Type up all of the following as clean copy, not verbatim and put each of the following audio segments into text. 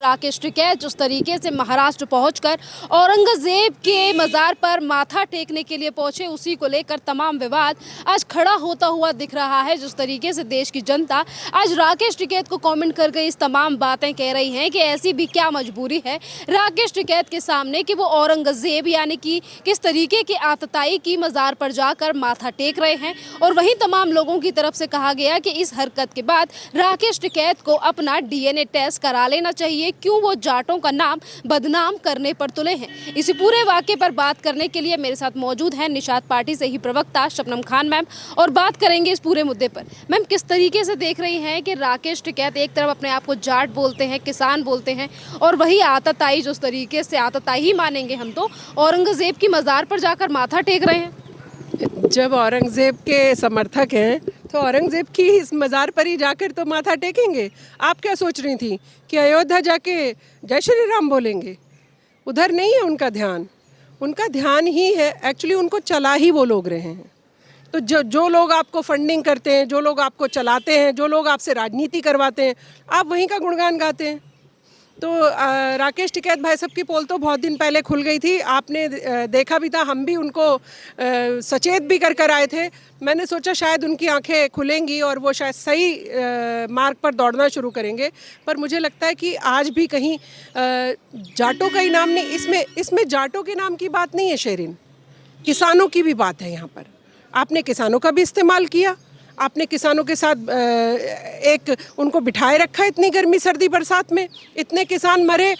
राकेश टिकैत जिस तरीके से महाराष्ट्र पहुंचकर औरंगजेब के मजार पर माथा टेकने के लिए पहुंचे, उसी को लेकर तमाम विवाद आज खड़ा होता हुआ दिख रहा है। जिस तरीके से देश की जनता आज राकेश टिकैत को कमेंट कर गई, इस तमाम बातें कह रही हैं कि ऐसी भी क्या मजबूरी है राकेश टिकैत के सामने कि वो औरंगजेब यानी कि किस तरीके की आतताई की मजार पर जाकर माथा टेक रहे हैं। और वहीं तमाम लोगों की तरफ से कहा गया कि इस हरकत के बाद राकेश टिकैत को अपना डीएनए टेस्ट करा लेना चाहिए, क्यों वो जाटों का नाम बदनाम करने पर तुले हैं। इसी पूरे वाकये पर बात करने के लिए मेरे साथ मौजूद हैं निषाद पार्टी से ही प्रवक्ता शबनम खान मैम, और बात करेंगे इस पूरे मुद्दे पर। मैम, किस तरीके से देख रही हैं कि राकेश टिकैत एक तरफ अपने आप को जाट बोलते हैं, किसान बोलते हैं, और वही आतताई, जिस तरीके से आतताई ही मानेंगे हम तो, औरंगजेब की मजार पर जाकर माथा टेक रहे हैं। जब औरंगजेब के समर्थक हैं तो औरंगजेब की इस मज़ार पर ही जाकर तो माथा टेकेंगे। आप क्या सोच रही थी कि अयोध्या जाके जय श्री राम बोलेंगे? उधर नहीं है उनका ध्यान। उनका ध्यान ही है, एक्चुअली उनको चला ही वो लोग रहे हैं। तो जो लोग आपको फंडिंग करते हैं, जो लोग आपको चलाते हैं, जो लोग आपसे राजनीति करवाते हैं, आप वहीं का गुणगान गाते हैं। तो राकेश टिकैत भाई साहब की पोल तो बहुत दिन पहले खुल गई थी, आपने देखा भी था, हम भी उनको सचेत भी कर आए थे। मैंने सोचा शायद उनकी आंखें खुलेंगी और वो शायद सही मार्ग पर दौड़ना शुरू करेंगे, पर मुझे लगता है कि आज भी कहीं जाटों का ही नाम नहीं, इसमें जाटों के नाम की बात नहीं है शेरिन, किसानों की भी बात है। यहाँ पर आपने किसानों का भी इस्तेमाल किया, आपने किसानों के साथ एक उनको बिठाए रखा इतनी गर्मी सर्दी बरसात में, इतने किसान मरे।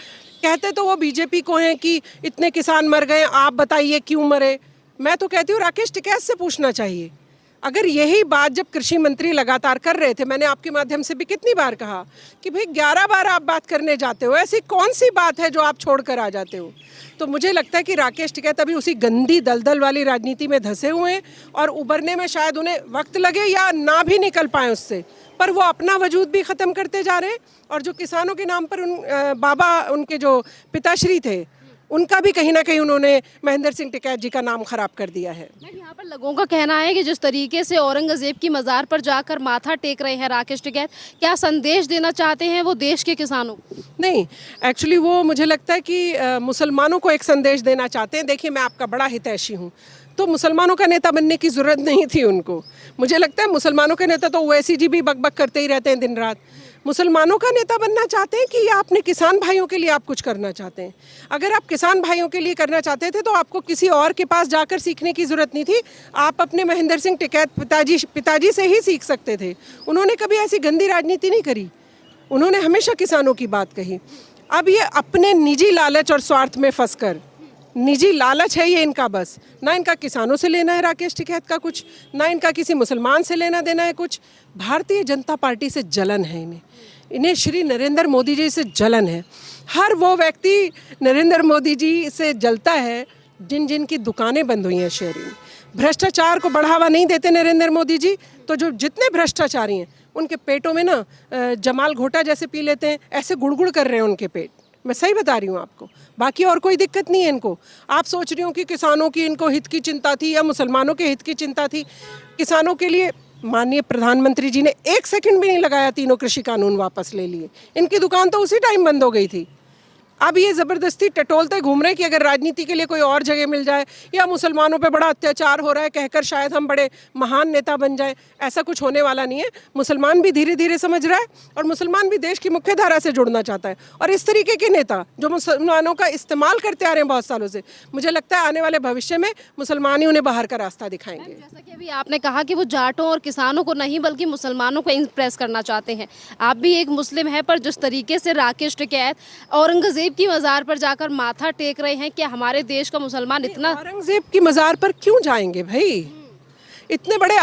कहते तो वो बीजेपी को हैं कि इतने किसान मर गए, आप बताइए क्यों मरे। मैं तो कहती हूँ राकेश टिकैत से पूछना चाहिए। अगर यही बात जब कृषि मंत्री लगातार कर रहे थे, मैंने आपके माध्यम से भी कितनी बार कहा कि भाई 11 बार आप बात करने जाते हो, ऐसी कौन सी बात है जो आप छोड़ कर आ जाते हो। तो मुझे लगता है कि राकेश टिकैत अभी उसी गंदी दलदल वाली राजनीति में धंसे हुए हैं और उभरने में शायद उन्हें वक्त लगे या ना भी निकल पाए उससे, पर वो अपना वजूद भी ख़त्म करते जा रहे हैं। और जो किसानों के नाम पर बाबा उनके जो पिताश्री थे, उनका भी कहीं ना कहीं उन्होंने महेंद्र सिंह टिकैत जी का नाम खराब कर दिया है। मैम, यहाँ पर लोगों का कहना है कि जिस तरीके से औरंगजेब की मजार पर जाकर माथा टेक रहे हैं राकेश टिकैत, क्या संदेश देना चाहते हैं वो देश के किसानों को? नहीं, एक्चुअली वो मुझे लगता है कि मुसलमानों को एक संदेश देना चाहते हैं। देखिए, मैं आपका बड़ा हितैषी हूँ, तो मुसलमानों का नेता बनने की ज़रूरत नहीं थी उनको। मुझे लगता है मुसलमानों के नेता तो ओवैसी जी भी बकबक करते ही रहते हैं दिन रात। मुसलमानों का नेता बनना चाहते हैं कि या अपने किसान भाइयों के लिए आप कुछ करना चाहते हैं? अगर आप किसान भाइयों के लिए करना चाहते थे तो आपको किसी और के पास जाकर सीखने की ज़रूरत नहीं थी। आप अपने महेंद्र सिंह टिकैत पिताजी से ही सीख सकते थे। उन्होंने कभी ऐसी गंदी राजनीति नहीं करी, उन्होंने हमेशा किसानों की बात कही। अब ये अपने निजी लालच और स्वार्थ में फंसकर, निजी लालच है ये इनका, बस ना इनका किसानों से लेना है राकेश टिकैत का कुछ, ना इनका किसी मुसलमान से लेना देना है कुछ। भारतीय जनता पार्टी से जलन है इन्हें श्री नरेंद्र मोदी जी से जलन है। हर वो व्यक्ति नरेंद्र मोदी जी से जलता है जिन की दुकानें बंद हुई हैं शेरिंग। भ्रष्टाचार को बढ़ावा नहीं देते नरेंद्र मोदी जी, तो जो जितने भ्रष्टाचारी हैं उनके पेटों में ना जमाल घोटा जैसे पी लेते हैं, ऐसे गुड़गुड़ कर रहे हैं उनके पेट। मैं सही बता रही हूँ आपको, बाकी और कोई दिक्कत नहीं है इनको। आप सोच रही हो कि किसानों की इनको हित की चिंता थी या मुसलमानों के हित की चिंता थी। किसानों के लिए माननीय प्रधानमंत्री जी ने 1 सेकंड भी नहीं लगाया, तीनों कृषि कानून वापस ले लिए। इनकी दुकान तो उसी टाइम बंद हो गई थी। अब ये ज़बरदस्ती टटोलते घूम रहे हैं कि अगर राजनीति के लिए कोई और जगह मिल जाए या मुसलमानों पे बड़ा अत्याचार हो रहा है कहकर शायद हम बड़े महान नेता बन जाए। ऐसा कुछ होने वाला नहीं है। मुसलमान भी धीरे धीरे समझ रहा है और मुसलमान भी देश की मुख्य धारा से जुड़ना चाहता है। और इस तरीके के नेता जो मुसलमानों का इस्तेमाल करते आ रहे हैं बहुत सालों से, मुझे लगता है आने वाले भविष्य में मुसलमान ही उन्हें बाहर का रास्ता दिखाएंगे। जैसा कि अभी आपने कहा कि वो जाटों और किसानों को नहीं बल्कि मुसलमानों को इम्प्रेस करना चाहते हैं। आप भी एक मुस्लिम है, पर जिस तरीके से राकेश टिकैत औरंगजेब की मजार पर जाकर माथा टेक रहे हैं, क्या हमारे देश का मुसलमान इतना? औरंगजेब की मजार पर क्यों जाएंगे भाई? इतने बड़े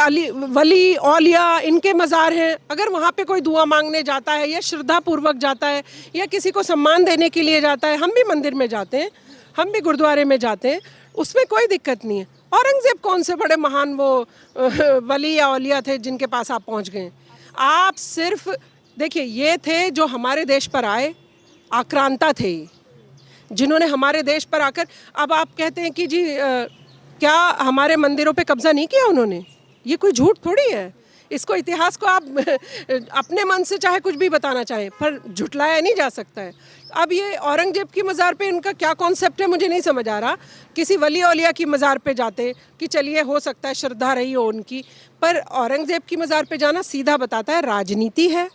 वली औलिया इनके मज़ार हैं। अगर वहाँ पे कोई दुआ मांगने जाता है या श्रद्धा पूर्वक जाता है या किसी को सम्मान देने के लिए जाता है, हम भी मंदिर में जाते हैं, हम भी गुरुद्वारे में जाते हैं, उसमें कोई दिक्कत नहीं है। औरंगजेब कौन से बड़े महान वो वली या औलिया थे जिनके पास आप पहुँच गए? आप सिर्फ देखिए, ये थे जो हमारे देश पर आए, आक्रांता थे जिन्होंने हमारे देश पर आकर, अब आप कहते हैं कि जी क्या हमारे मंदिरों पे कब्जा नहीं किया उन्होंने? ये कोई झूठ थोड़ी है। इसको इतिहास को आप अपने मन से चाहे कुछ भी बताना चाहें, पर झुटलाया नहीं जा सकता है। अब ये औरंगजेब की मज़ार पे इनका क्या कॉन्सेप्ट है मुझे नहीं समझ आ रहा। किसी वली औलिया की मज़ार पे जाते कि चलिए हो सकता है श्रद्धा रही हो उनकी, पर औरंगजेब की मज़ार पे जाना सीधा बताता है राजनीति है,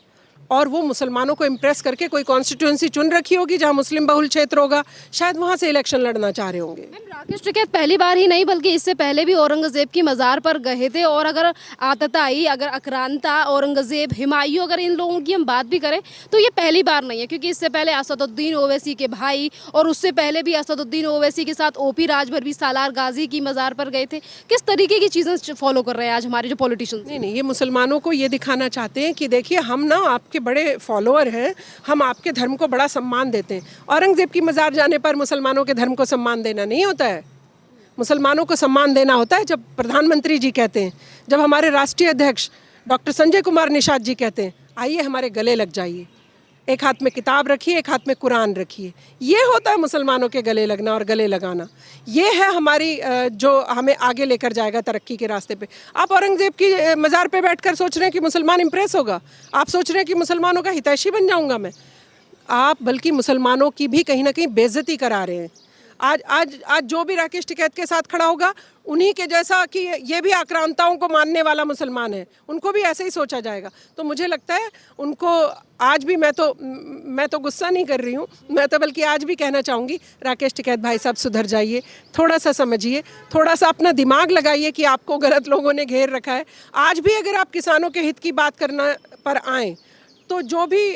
और वो मुसलमानों को इम्प्रेस करके कोई कॉन्स्टिट्यूंसी चुन रखी होगी जहाँ मुस्लिम बहुल क्षेत्र होगा, शायद वहाँ से इलेक्शन लड़ना चाह रहे होंगे। मैम, राकेश टिकैत पहली बार ही नहीं बल्कि इससे पहले भी औरंगजेब की मज़ार पर गए थे, और अगर आतताई, अगर आक्रांता, औरंगजेब, हुमायूं, अगर इन लोगों की हम बात भी करें तो ये पहली बार नहीं है, क्योंकि इससे पहले असदुद्दीन ओवैसी के भाई, और उससे पहले भी असदुद्दीन ओवैसी के साथ ओपी राजभर भी सालार गाजी की मज़ार पर गए थे। किस तरीके की चीज़ें फॉलो कर रहे हैं आज हमारे जो पॉलिटिशियंस? नहीं, ये मुसलमानों को ये दिखाना चाहते हैं कि देखिए हम ना आपके बड़े फॉलोअर हैं, हम आपके धर्म को बड़ा सम्मान देते हैं। औरंगजेब की मज़ार जाने पर मुसलमानों के धर्म को सम्मान देना नहीं होता है। मुसलमानों को सम्मान देना होता है जब प्रधानमंत्री जी कहते हैं, जब हमारे राष्ट्रीय अध्यक्ष डॉक्टर संजय कुमार निषाद जी कहते हैं आइए हमारे गले लग जाइए, एक हाथ में किताब रखिए, एक हाथ में कुरान रखिए। ये होता है मुसलमानों के गले लगना और गले लगाना। ये है हमारी जो हमें आगे लेकर जाएगा तरक्की के रास्ते पे। आप औरंगजेब की मज़ार पे बैठकर सोच रहे हैं कि मुसलमान इम्प्रेस होगा, आप सोच रहे हैं कि मुसलमानों का हितैषी बन जाऊंगा मैं। आप बल्कि मुसलमानों की भी कहीं ना कहीं बेइज्जती करा रहे हैं। आज आज आज जो भी राकेश टिकैत के साथ खड़ा होगा उन्हीं के जैसा कि ये भी आक्रांताओं को मानने वाला मुसलमान है, उनको भी ऐसे ही सोचा जाएगा। तो मुझे लगता है उनको आज भी मैं तो गुस्सा नहीं कर रही हूँ, मैं तो बल्कि आज भी कहना चाहूँगी राकेश टिकैत भाई साहब सुधर जाइए, थोड़ा सा समझिए, थोड़ा सा अपना दिमाग लगाइए कि आपको गलत लोगों ने घेर रखा है। आज भी अगर आप किसानों के हित की बात करना पर आएँ तो जो भी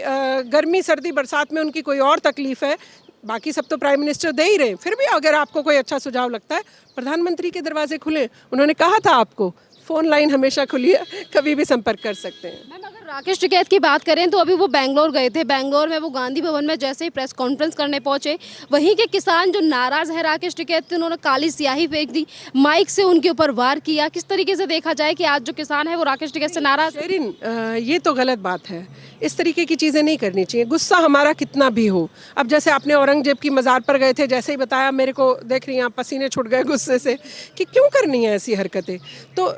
गर्मी सर्दी बरसात में उनकी कोई और तकलीफ़ है, बाकी सब तो प्राइम मिनिस्टर दे ही रहे हैं, फिर भी अगर आपको कोई अच्छा सुझाव लगता है प्रधानमंत्री के दरवाजे खुले। उन्होंने कहा था आपको फ़ोन लाइन हमेशा खुली है, कभी भी संपर्क कर सकते हैं। मैम, अगर राकेश टिकैत की बात करें तो अभी वो बेंगलोर गए थे, बेंगलोर में वो गांधी भवन में जैसे ही प्रेस कॉन्फ्रेंस करने पहुंचे, वहीं के किसान जो नाराज़ है राकेश टिकैत से, उन्होंने काली स्याही फेंक दी, माइक से उनके ऊपर वार किया। किस तरीके से देखा जाए कि आज जो किसान है वो राकेश टिकैत से नाराज़? शेरिन, ये तो गलत बात है, इस तरीके की चीज़ें नहीं करनी चाहिए। गुस्सा हमारा कितना भी हो, अब जैसे आपने औरंगजेब की मज़ार पर गए थे, जैसे ही बताया मेरे को देख रही हैं आप, पसीने छूट गए गुस्से से कि क्यों करनी है ऐसी हरकतें। तो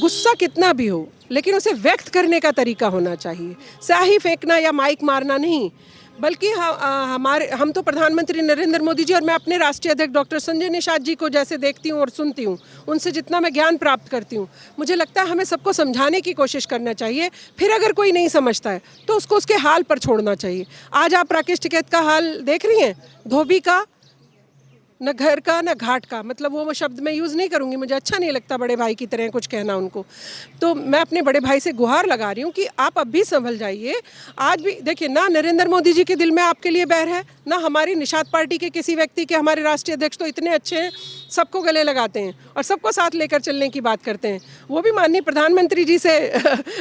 गुस्सा कितना भी हो लेकिन उसे व्यक्त करने का तरीका होना चाहिए। स्याही फेंकना या माइक मारना नहीं, बल्कि हम तो प्रधानमंत्री नरेंद्र मोदी जी और मैं अपने राष्ट्रीय अध्यक्ष डॉक्टर संजय निषाद जी को जैसे देखती हूँ और सुनती हूँ, उनसे जितना मैं ज्ञान प्राप्त करती हूँ, मुझे लगता है हमें सबको समझाने की कोशिश करना चाहिए। फिर अगर कोई नहीं समझता है तो उसको उसके हाल पर छोड़ना चाहिए। आज आप राकेश टिकैत का हाल देख रही हैं, धोबी का, न घर का न घाट का, मतलब वो शब्द मैं यूज़ नहीं करूँगी, मुझे अच्छा नहीं लगता बड़े भाई की तरह कुछ कहना उनको। तो मैं अपने बड़े भाई से गुहार लगा रही हूँ कि आप अब भी संभल जाइए। आज भी देखिए, ना नरेंद्र मोदी जी के दिल में आपके लिए बैर है, ना हमारी निषाद पार्टी के किसी व्यक्ति के। हमारे राष्ट्रीय अध्यक्ष तो इतने अच्छे हैं, सबको गले लगाते हैं और सबको साथ लेकर चलने की बात करते हैं। वो भी माननीय प्रधानमंत्री जी से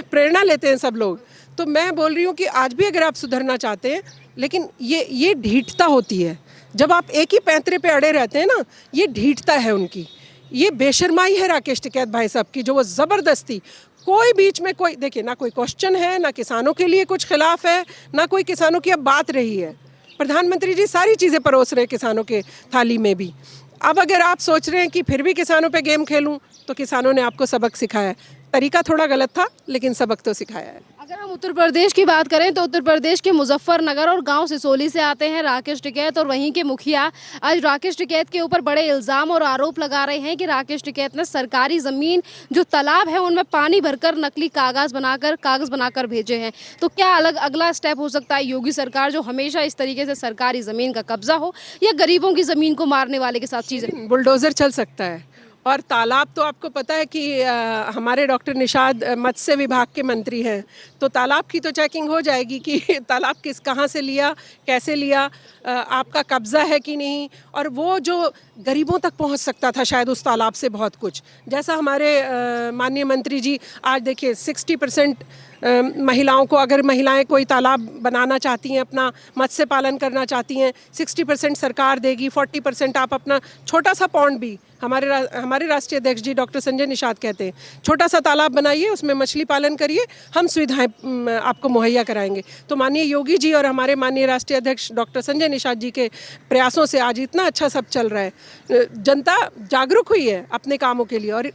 प्रेरणा लेते हैं सब लोग। तो मैं बोल रही हूँ कि आज भी अगर आप सुधरना चाहते हैं, लेकिन ये ढीठता होती है जब आप एक ही पैंतरे पे अड़े रहते हैं ना, ये ढीठता है उनकी, ये बेशर्माई है राकेश टिकैत भाई साहब की, जो वो ज़बरदस्ती कोई बीच में कोई देखिए, ना कोई क्वेश्चन है, ना किसानों के लिए कुछ खिलाफ है, ना कोई किसानों की अब बात रही है। प्रधानमंत्री जी सारी चीज़ें परोस रहे किसानों के थाली में भी। अब अगर आप सोच रहे हैं कि फिर भी किसानों पे गेम खेलूं, तो किसानों ने आपको सबक सिखाया है। तरीका थोड़ा गलत था लेकिन सबक तो सिखाया है। अगर हम उत्तर प्रदेश की बात करें तो उत्तर प्रदेश के मुजफ्फरनगर और गांव सिसोली से आते हैं राकेश टिकैत, और वहीं के मुखिया आज राकेश टिकैत के ऊपर बड़े इल्ज़ाम और आरोप लगा रहे हैं कि राकेश टिकैत ने सरकारी ज़मीन, जो तालाब है, उनमें पानी भरकर नकली कागज़ बनाकर भेजे हैं। तो क्या अगला स्टेप हो सकता है योगी सरकार, जो हमेशा इस तरीके से सरकारी ज़मीन का कब्जा हो, या गरीबों की ज़मीन को मारने वाले के साथ चीज़ें? बुलडोज़र चल सकता है। और तालाब तो आपको पता है कि हमारे डॉक्टर निषाद मत्स्य विभाग के मंत्री हैं, तो तालाब की तो चेकिंग हो जाएगी कि तालाब कहाँ से लिया, कैसे लिया, आपका कब्ज़ा है कि नहीं। और वो जो गरीबों तक पहुंच सकता था शायद उस तालाब से बहुत कुछ, जैसा हमारे माननीय मंत्री जी आज देखिए 60% महिलाओं को, अगर महिलाएं कोई तालाब बनाना चाहती हैं, अपना मत्स्य पालन करना चाहती हैं, 60% सरकार देगी, 40% आप अपना छोटा सा पॉन्ड भी, हमारे राष्ट्रीय अध्यक्ष जी डॉक्टर संजय निषाद कहते हैं, छोटा सा तालाब बनाइए, उसमें मछली पालन करिए, हम सुविधाएं आपको मुहैया कराएंगे। तो माननीय योगी जी और हमारे माननीय राष्ट्रीय अध्यक्ष डॉक्टर संजय निषाद जी के प्रयासों से आज इतना अच्छा सब चल रहा है। जनता जागरूक हुई है अपने कामों के लिए, और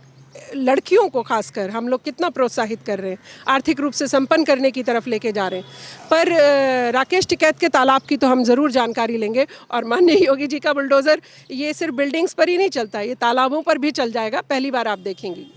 लड़कियों को खासकर हम लोग कितना प्रोत्साहित कर रहे हैं, आर्थिक रूप से संपन्न करने की तरफ लेके जा रहे हैं। पर राकेश टिकैत के तालाब की तो हम ज़रूर जानकारी लेंगे। और माननीय योगी जी का बुलडोज़र ये सिर्फ बिल्डिंग्स पर ही नहीं चलता, ये तालाबों पर भी चल जाएगा, पहली बार आप देखेंगी।